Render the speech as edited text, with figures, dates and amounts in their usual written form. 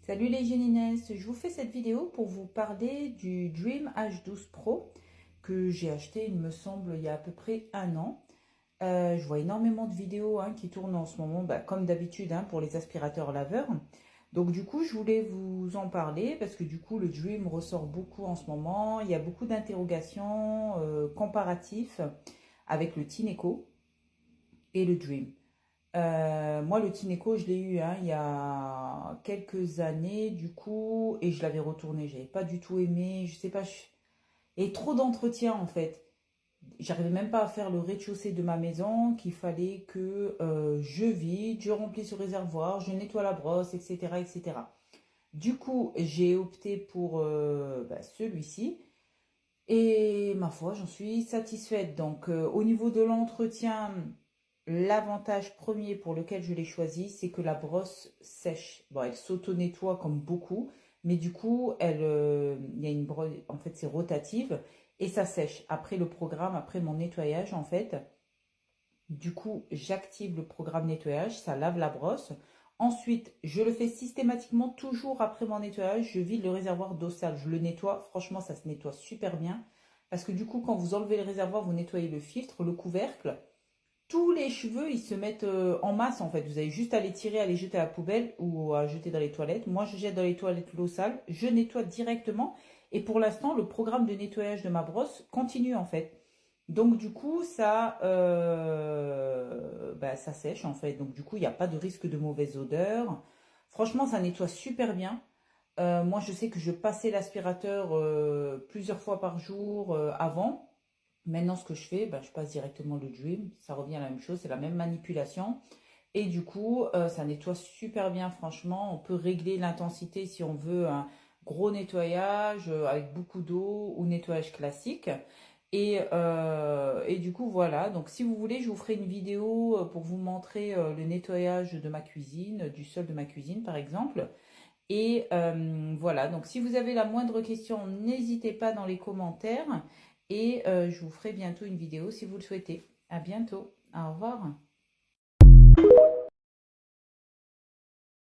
Salut les géninès, je vous fais cette vidéo pour vous parler du Dream H12 Pro que j'ai acheté, il me semble, il y a à peu près un an. Je vois énormément de vidéos qui tournent en ce moment, comme d'habitude pour les aspirateurs laveurs. Donc du coup, je voulais vous en parler parce que du coup, le Dream ressort beaucoup en ce moment. Il y a beaucoup d'interrogations comparatifs avec le Tineco et le Dream. Moi, le Tineco, je l'ai eu il y a quelques années, du coup, et je l'avais retourné. J'avais pas du tout aimé, je sais pas. Et trop d'entretien, en fait. J'arrivais même pas à faire le rez-de-chaussée de ma maison, qu'il fallait que je vide, je remplisse le réservoir, je nettoie la brosse, etc., etc. Du coup, j'ai opté pour celui-ci. Et ma foi, j'en suis satisfaite. Donc, au niveau de l'entretien, l'avantage premier pour lequel je l'ai choisi, c'est que la brosse sèche. Bon, elle s'auto-nettoie comme beaucoup, mais du coup, il y a une brosse, en fait, c'est rotative et ça sèche. Après le programme, après mon nettoyage, en fait, du coup, j'active le programme nettoyage, ça lave la brosse. Ensuite, je le fais systématiquement toujours après mon nettoyage. Je vide le réservoir d'eau sale, je le nettoie. Franchement, ça se nettoie super bien. Parce que du coup, quand vous enlevez le réservoir, vous nettoyez le filtre, le couvercle. Tous les cheveux, ils se mettent en masse en fait. Vous avez juste à les tirer, à les jeter à la poubelle ou à jeter dans les toilettes. Moi, je jette dans les toilettes l'eau sale. Je nettoie directement. Et pour l'instant, le programme de nettoyage de ma brosse continue en fait. Donc du coup, ça sèche en fait. Donc du coup, il n'y a pas de risque de mauvaise odeur. Franchement, ça nettoie super bien. Moi, je sais que je passais l'aspirateur plusieurs fois par jour avant. Maintenant, ce que je fais, je passe directement le Dream. Ça revient à la même chose, c'est la même manipulation. Et du coup, ça nettoie super bien, franchement. On peut régler l'intensité si on veut un gros nettoyage avec beaucoup d'eau ou nettoyage classique. Et du coup, voilà. Donc, si vous voulez, je vous ferai une vidéo pour vous montrer le nettoyage de ma cuisine, du sol de ma cuisine, par exemple. Et voilà. Donc, si vous avez la moindre question, n'hésitez pas dans les commentaires. Et je vous ferai bientôt une vidéo si vous le souhaitez. À bientôt. Au revoir.